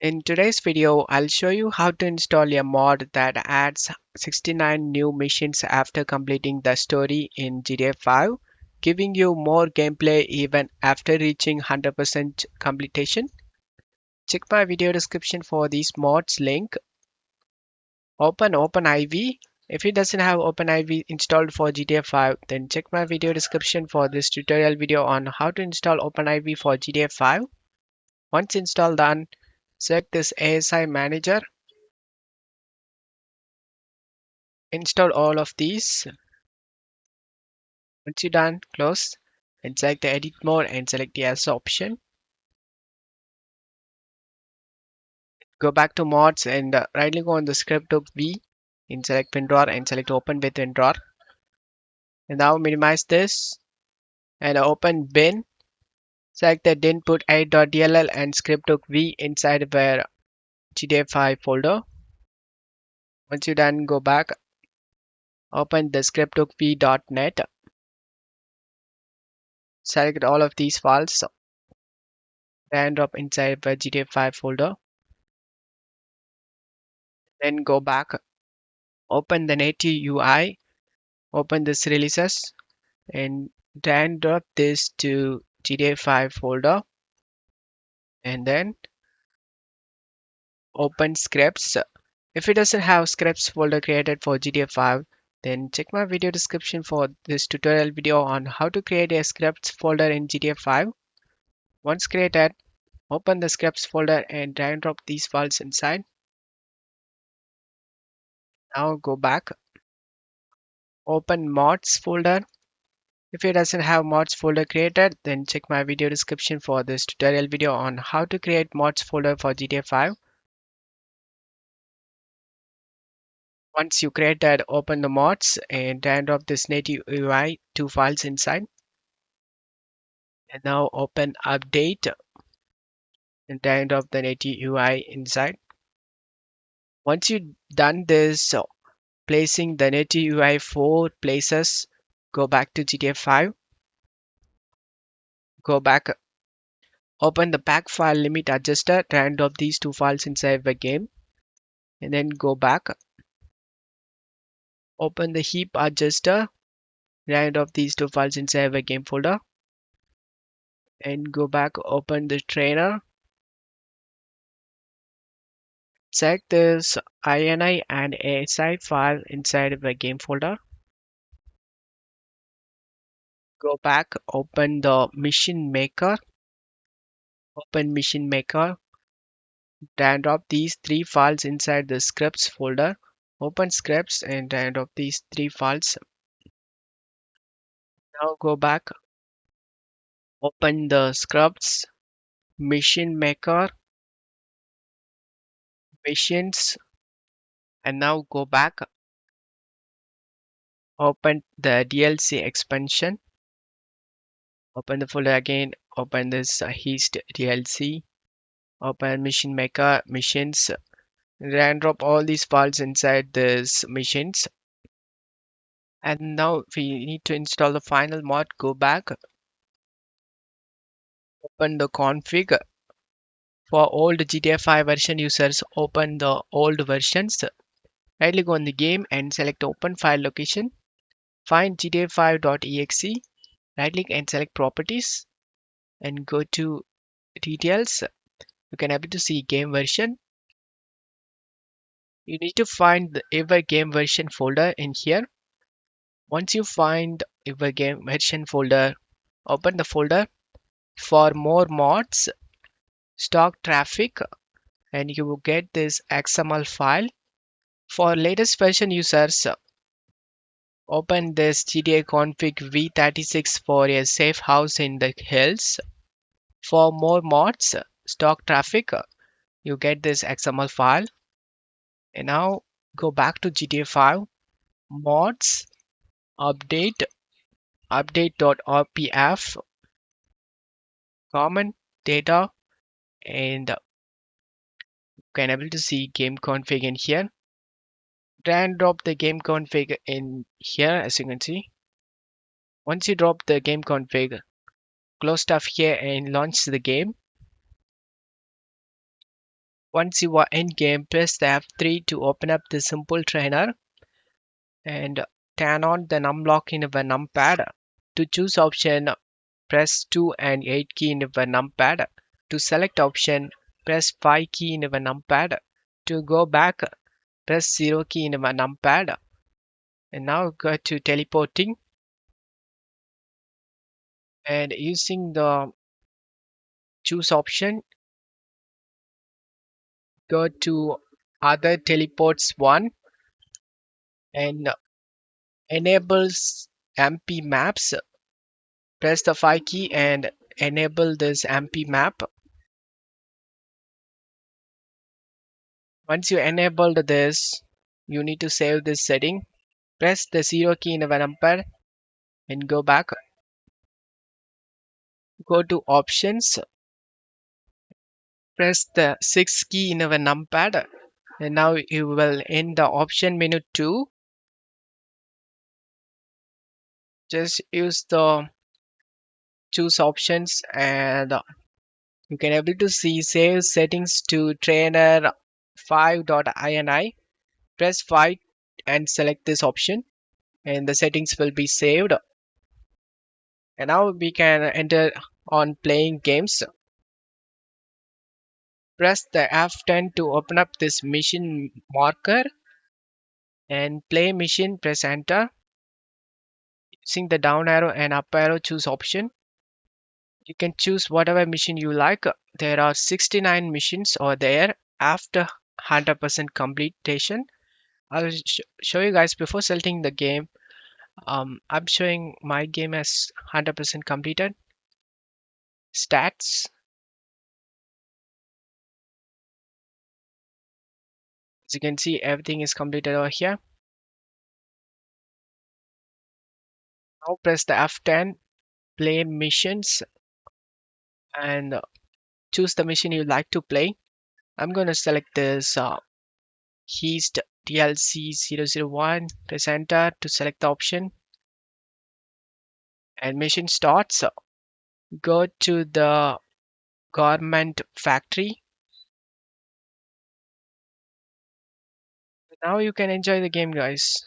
In today's video, I'll show you how to install a mod that adds 69 new missions after completing the story in GTA 5, giving you more gameplay even after reaching 100% completion. Check my video description for these mods link. Open OpenIV. If it doesn't have OpenIV installed for GTA 5, then check my video description for this tutorial video on how to install OpenIV for GTA 5. Once installed done, select this ASI manager. Install all of these. Once you're done, close and select the edit mode and select the yes option. Go back to mods and right click on the ScriptHookV and select WinRAR and select open with WinRAR. And now minimize this and open bin. Select the din put 8.dll and ScriptHookV inside where GTA 5 folder. Once you're done, go back, open the ScriptHookVDotNet. Select all of these files and drop inside the GTA 5 folder. Then go back, open the NativeUI, open this releases and drag and drop this to GTA 5 folder and then open scripts. If it doesn't have scripts folder created for GTA 5, then check my video description for this tutorial video on how to create a scripts folder in GTA 5. Once created, open the scripts folder and drag and drop these files inside. Now go back, open mods folder. If it doesn't have mods folder created, then check my video description for this tutorial video on how to create mods folder for GTA 5. Once you create that, open the mods and drag and drop this NativeUI 2 files inside. And now open update and drag and drop the NativeUI inside. Once you've done this, placing the NativeUI 4 places, go back to GTA 5. Go back, open the Packfile limit adjuster, drag and drop these 2 files inside the game. And then go back, open the HeapAdjuster, drag and drop these 2 files inside the game folder. And go back, open the trainer. Select this INI and ASI file inside the game folder. Go back, open the mission maker. Open mission maker. Drag and drop these 3 files inside the scripts folder. Open scripts and drag and drop these 3 files. Now go back, open the scripts, mission maker, missions, and now go back, open the DLC expansion. Open the folder again, open this Heist DLC, open mission maker, missions, drag and drop all these files inside this missions. And now we need to install the final mod. Go back, open the config. For old GTA 5 version users, open the old versions. Right click on the game and select open file location. Find GTA5.exe. Right click and select properties and go to details. You can able to see game version. You need to find the ever game version folder in here. Once you find ever game version folder, open the folder. For more mods, stock traffic, and you will get this XML file. For latest version users, open this Gameconfig v36 for a safe house in the hills. For more mods, stock traffic, you get this XML file. And now go back to GTA 5, mods, update, update.rpf, common data, and you can able to see game config in here. Drag and drop the game config in here as you can see. Once you drop the game config, close stuff here and launch the game. Once you are in game, press the F3 to open up the simple trainer and turn on the num block in the numpad. To choose option, press 2 and 8 key in the numpad. To select option, press 5 key in the numpad. To go back, press 0 key in the numpad. And now go to teleporting and using the choose option, go to other teleports 1 and enables MP maps. Press the 5 key and enable this MP map. Once you enabled this, you need to save this setting. Press the 0 key in the numpad and go back. Go to options. Press the 6 key in the numpad and now you will in the option menu 2. Just use the choose options and you can able to see save settings to trainer 5.ini. Press 5 and select this option and the settings will be saved. And now we can enter on playing games. Press the F10 to open up this mission marker and play mission, press enter. Using the down arrow and up arrow, choose option. You can choose whatever mission you like. There are 69 missions over there after 100% completion. I'll show you guys before selecting the game. I'm showing my game as 100% completed. Stats. As you can see, everything is completed over here. Now press the F10, play missions, and choose the mission you like to play. I'm going to select this Heist DLC 001. Press enter to select the option. And mission starts. Go to the garment factory. Now you can enjoy the game, guys.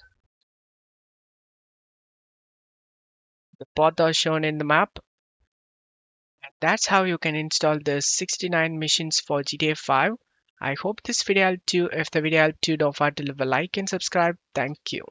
The path are shown in the map. That's how you can install the 69 missions for GTA 5. I hope this video helped you. If the video helped you, don't forget to leave a like and subscribe. Thank you.